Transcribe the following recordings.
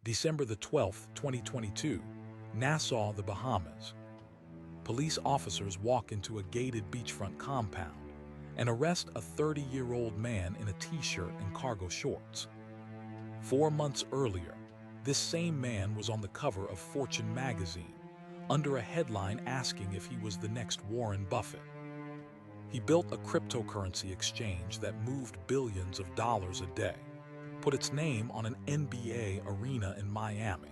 December the 12th, 2022, Nassau, the Bahamas. Police officers walk into a gated beachfront compound and arrest a 30-year-old man in a t-shirt and cargo shorts. 4 months earlier, this same man was on the cover of Fortune magazine under a headline asking if he was the next Warren Buffett. He built a cryptocurrency exchange that moved billions of dollars a day, put its name on an NBA arena in Miami,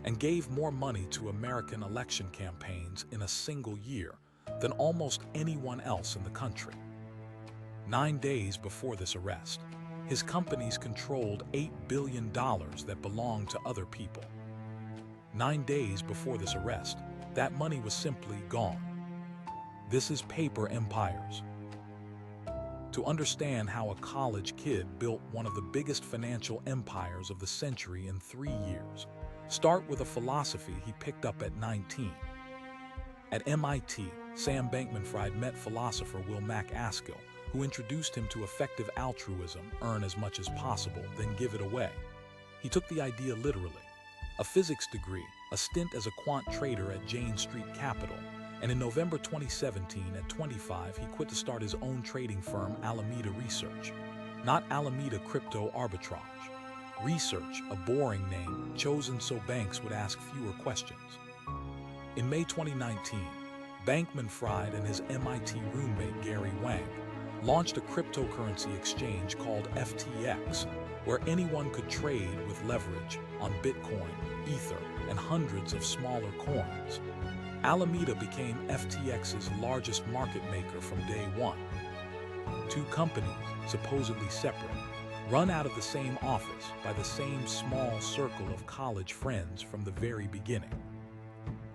and gave more money to American election campaigns in a single year than almost anyone else in the country. 9 days before this arrest, his companies controlled $8 billion that belonged to other people. 9 days before this arrest, that money was simply gone. This is paper empires. To understand how a college kid built one of the biggest financial empires of the century in 3 years, start with a philosophy he picked up at 19. At MIT, Sam Bankman-Fried met philosopher Will MacAskill, who introduced him to effective altruism: earn as much as possible, then give it away. He took the idea literally. A physics degree, a stint as a quant trader at Jane Street Capital, and in November 2017, at 25, he quit to start his own trading firm, Alameda Research. Not Alameda Crypto Arbitrage. Research, a boring name chosen so banks would ask fewer questions. In May 2019, Bankman-Fried and his MIT roommate Gary Wang launched a cryptocurrency exchange called FTX, where anyone could trade with leverage on Bitcoin, Ether, and hundreds of smaller coins. Alameda became FTX's largest market maker from day one. Two companies, supposedly separate, run out of the same office by the same small circle of college friends from the very beginning.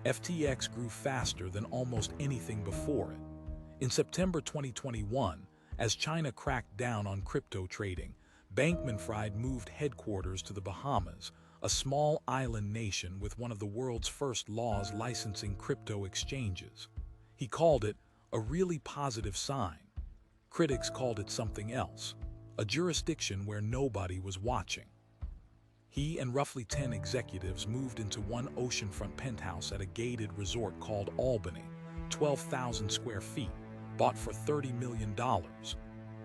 FTX grew faster than almost anything before it. In September 2021, as China cracked down on crypto trading, Bankman-Fried moved headquarters to the Bahamas, a small island nation with one of the world's first laws licensing crypto exchanges. He called it a really positive sign. Critics called it something else, a jurisdiction where nobody was watching. He and roughly 10 executives moved into one oceanfront penthouse at a gated resort called Albany, 12,000 square feet, bought for $30 million.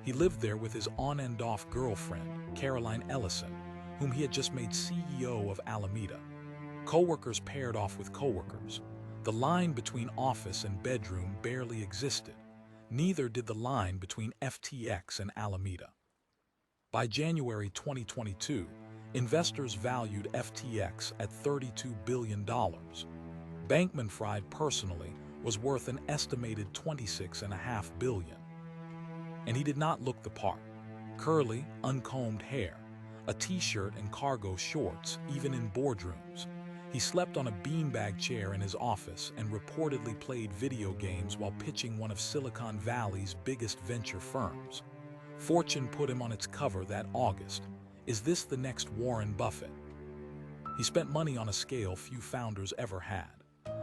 He lived there with his on-and-off girlfriend, Caroline Ellison, whom he had just made CEO of Alameda. Coworkers paired off with coworkers. The line between office and bedroom barely existed. Neither did the line between FTX and Alameda. By January 2022, investors valued FTX at $32 billion. Bankman-Fried personally was worth an estimated $26.5 billion. And he did not look the part. Curly, uncombed hair, a t-shirt and cargo shorts, even in boardrooms. He slept on a beanbag chair in his office and reportedly played video games while pitching one of Silicon Valley's biggest venture firms. Fortune put him on its cover that August. Is this the next Warren Buffett? He spent money on a scale few founders ever had.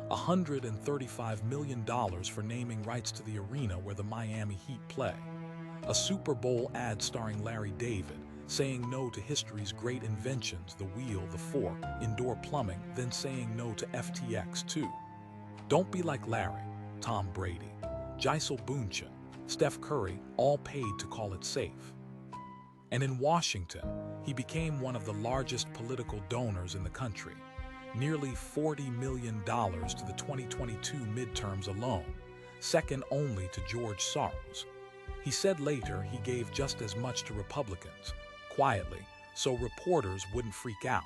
$135 million for naming rights to the arena where the Miami Heat play. A Super Bowl ad starring Larry David, saying no to history's great inventions, the wheel, the fork, indoor plumbing, then saying no to FTX too. Don't be like Larry, Tom Brady, Gisele Bündchen, Steph Curry, all paid to call it safe. And in Washington, he became one of the largest political donors in the country, nearly $40 million to the 2022 midterms alone, second only to George Soros. He said later he gave just as much to Republicans, quietly, so reporters wouldn't freak out.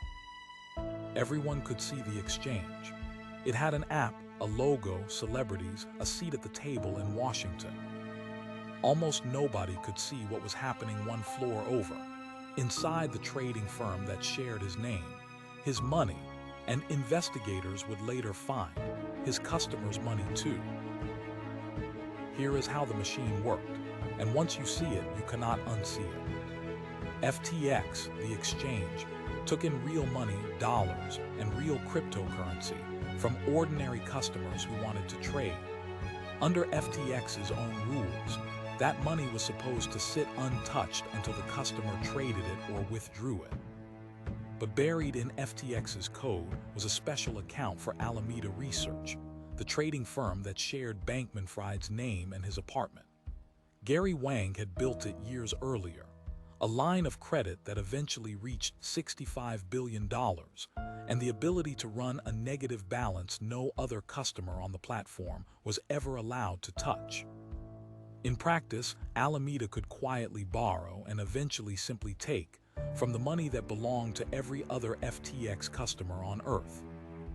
Everyone could see the exchange. It had an app, a logo, celebrities, a seat at the table in Washington. Almost nobody could see what was happening one floor over, inside the trading firm that shared his name, his money, and investigators would later find his customers' money too. Here is how the machine worked, and once you see it, you cannot unsee it. FTX, the exchange, took in real money, dollars, and real cryptocurrency from ordinary customers who wanted to trade. Under FTX's own rules, that money was supposed to sit untouched until the customer traded it or withdrew it. But buried in FTX's code was a special account for Alameda Research, the trading firm that shared Bankman-Fried's name and his apartment. Gary Wang had built it years earlier, a line of credit that eventually reached $65 billion, and the ability to run a negative balance no other customer on the platform was ever allowed to touch. In practice, Alameda could quietly borrow and eventually simply take from the money that belonged to every other FTX customer on Earth.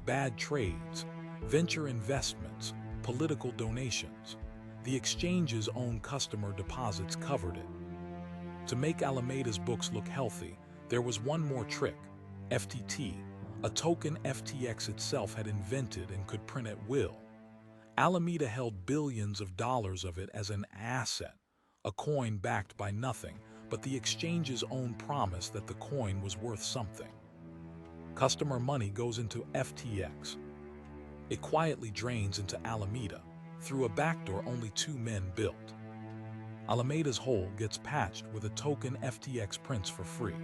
Bad trades, venture investments, political donations. The exchange's own customer deposits covered it. To make Alameda's books look healthy, there was one more trick: FTT, a token FTX itself had invented and could print at will. Alameda held billions of dollars of it as an asset, a coin backed by nothing but the exchange's own promise that the coin was worth something. Customer money goes into FTX. It quietly drains into Alameda through a backdoor only two men built. Alameda's hole gets patched with a token FTX prints for free.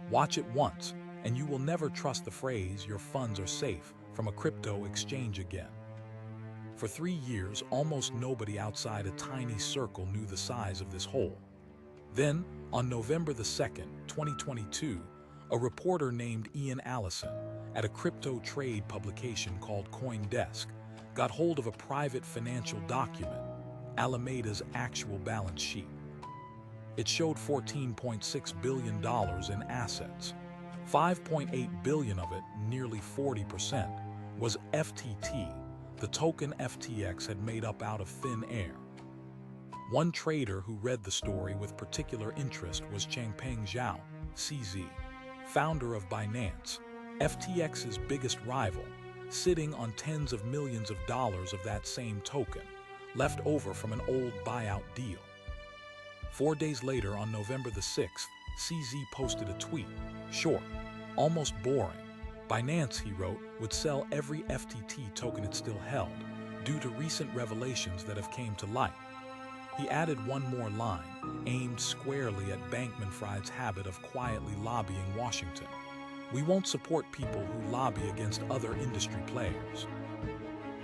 Watch it once, and you will never trust the phrase "your funds are safe" from a crypto exchange again. For 3 years, almost nobody outside a tiny circle knew the size of this hole. Then, on November the 2nd, 2022, a reporter named Ian Allison at a crypto trade publication called CoinDesk got hold of a private financial document, Alameda's actual balance sheet. It showed $14.6 billion in assets. $5.8 billion of it, nearly 40%, was FTT, the token FTX had made up out of thin air. One trader who read the story with particular interest was Changpeng Zhao, CZ, founder of Binance, FTX's biggest rival, sitting on tens of millions of dollars of that same token, left over from an old buyout deal. 4 days later, on November the 6th, CZ posted a tweet, short, almost boring. Binance, he wrote, would sell every FTT token it still held, due to recent revelations that have came to light. He added one more line, aimed squarely at Bankman-Fried's habit of quietly lobbying Washington. "We won't support people who lobby against other industry players."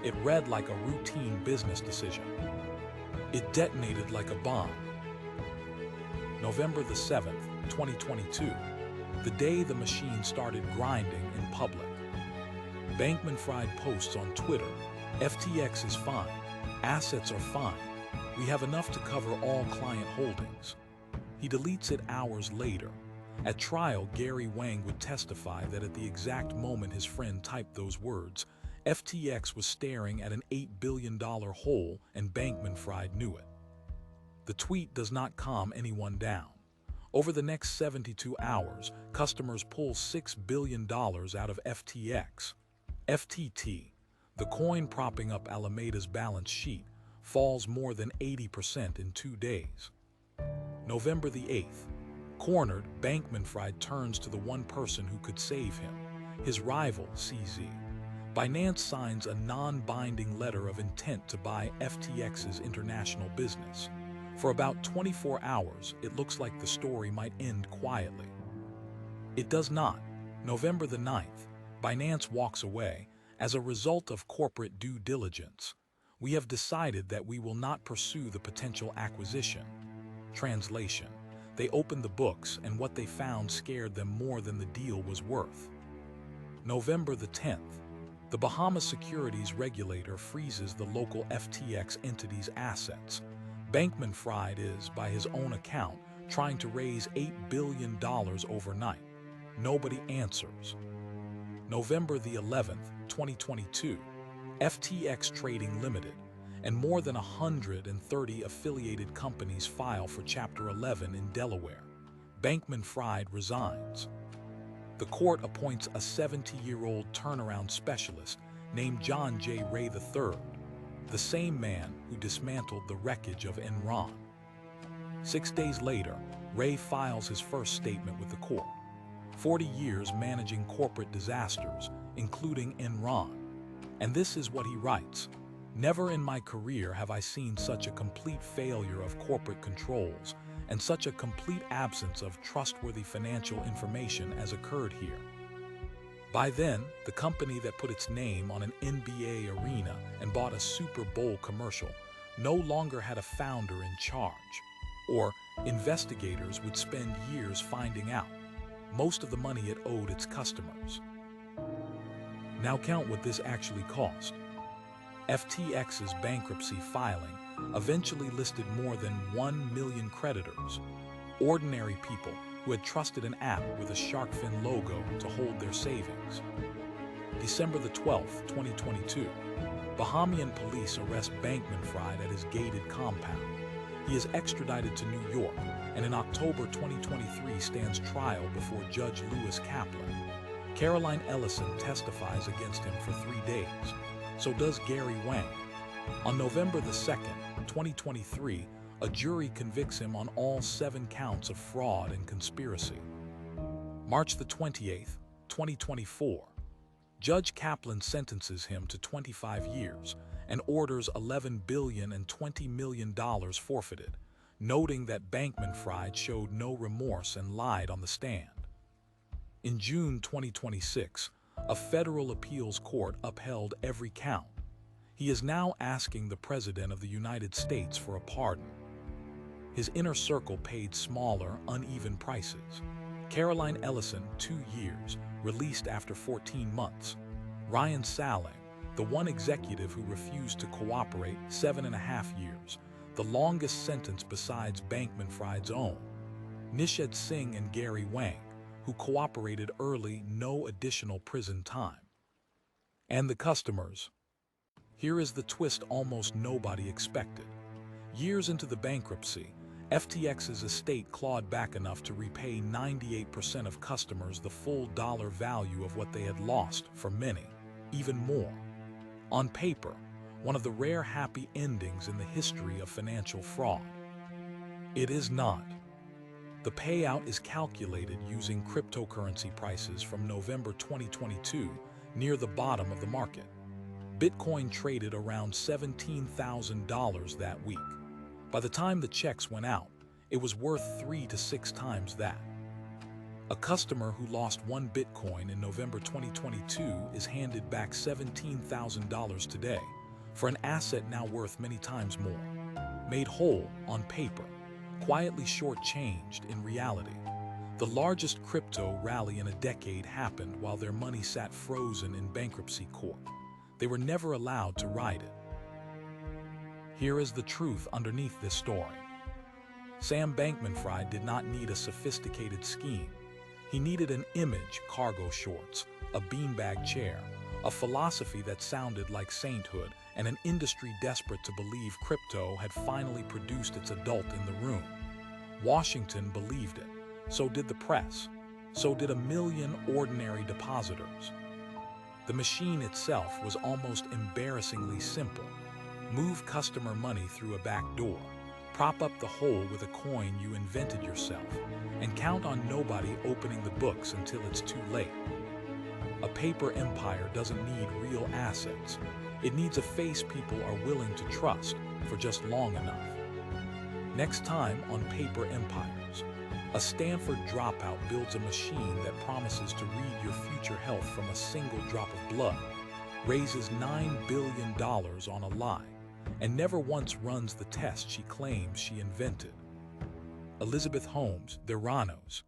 It read like a routine business decision. It detonated like a bomb. November the 7th, 2022, the day the machine started grinding in public. Bankman-Fried posts on Twitter, "FTX is fine. Assets are fine. We have enough to cover all client holdings." He deletes it hours later. At trial, Gary Wang would testify that at the exact moment his friend typed those words, FTX was staring at an $8 billion hole, and Bankman-Fried knew it. The tweet does not calm anyone down. Over the next 72 hours, customers pull $6 billion out of FTX. FTT, the coin propping up Alameda's balance sheet, falls more than 80% in 2 days. November the 8th, cornered, Bankman-Fried turns to the one person who could save him, his rival, CZ. Binance signs a non-binding letter of intent to buy FTX's international business. For about 24 hours, it looks like the story might end quietly. It does not. November the 9th, Binance walks away as a result of corporate due diligence. "We have decided that we will not pursue the potential acquisition." Translation: they opened the books, and what they found scared them more than the deal was worth. November the 10th, the Bahamas securities regulator freezes the local FTX entity's assets. Bankman-Fried is, by his own account, trying to raise $8 billion overnight. Nobody answers. November the 11th, 2022, FTX Trading Limited and more than 130 affiliated companies file for Chapter 11 in Delaware. Bankman-Fried resigns. The court appoints a 70-year-old turnaround specialist named John J. Ray III, the same man who dismantled the wreckage of Enron. 6 days later, Ray files his first statement with the court. 40 years managing corporate disasters, including Enron. And this is what he writes: "Never in my career have I seen such a complete failure of corporate controls and such a complete absence of trustworthy financial information as occurred here. By then, the company that put its name on an NBA arena and bought a Super Bowl commercial no longer had a founder in charge, or investigators would spend years finding out most of the money it owed its customers. Now count what this actually cost. FTX's bankruptcy filing eventually listed more than 1 million creditors, ordinary people who had trusted an app with a shark fin logo to hold their savings. December the 12th, 2022, Bahamian police arrest Bankman-Fried at his gated compound. He is extradited to New York, and in October 2023 stands trial before Judge Lewis Kaplan. Caroline Ellison testifies against him for 3 days. So does Gary Wang. On November the 2nd, 2023, a jury convicts him on all 7 counts of fraud and conspiracy. March the 28th, 2024, Judge Kaplan sentences him to 25 years and orders $11 billion and $20 million forfeited, noting that Bankman-Fried showed no remorse and lied on the stand. In June 2026, a federal appeals court upheld every count. He is now asking the President of the United States for a pardon. His inner circle paid smaller, uneven prices. Caroline Ellison, 2 years, released after 14 months. Ryan Salling, the one executive who refused to cooperate, 7.5 years, the longest sentence besides Bankman-Fried's own. Nishad Singh and Gary Wang, who cooperated early, no additional prison time. And the customers. Here is the twist almost nobody expected. Years into the bankruptcy, FTX's estate clawed back enough to repay 98% of customers the full dollar value of what they had lost, for many, even more. On paper, one of the rare happy endings in the history of financial fraud. It is not. The payout is calculated using cryptocurrency prices from November 2022, near the bottom of the market. Bitcoin traded around $17,000 that week. By the time the checks went out, it was worth 3 to 6 times that. A customer who lost 1 Bitcoin in November 2022 is handed back $17,000 today, for an asset now worth many times more. Made whole on paper, quietly shortchanged in reality. The largest crypto rally in a decade happened while their money sat frozen in bankruptcy court. They were never allowed to ride it. Here is the truth underneath this story. Sam Bankman-Fried did not need a sophisticated scheme. He needed an image, cargo shorts, a beanbag chair, a philosophy that sounded like sainthood, and an industry desperate to believe crypto had finally produced its adult in the room. Washington believed it. So did the press. So did 1 million ordinary depositors. The machine itself was almost embarrassingly simple. Move customer money through a back door, prop up the hole with a coin you invented yourself, and count on nobody opening the books until it's too late. A paper empire doesn't need real assets. It needs a face people are willing to trust for just long enough. Next time on Paper Empires, a Stanford dropout builds a machine that promises to read your future health from a single drop of blood, raises $9 billion on a lie, and never once runs the test she claims she invented. Elizabeth Holmes, Theranos.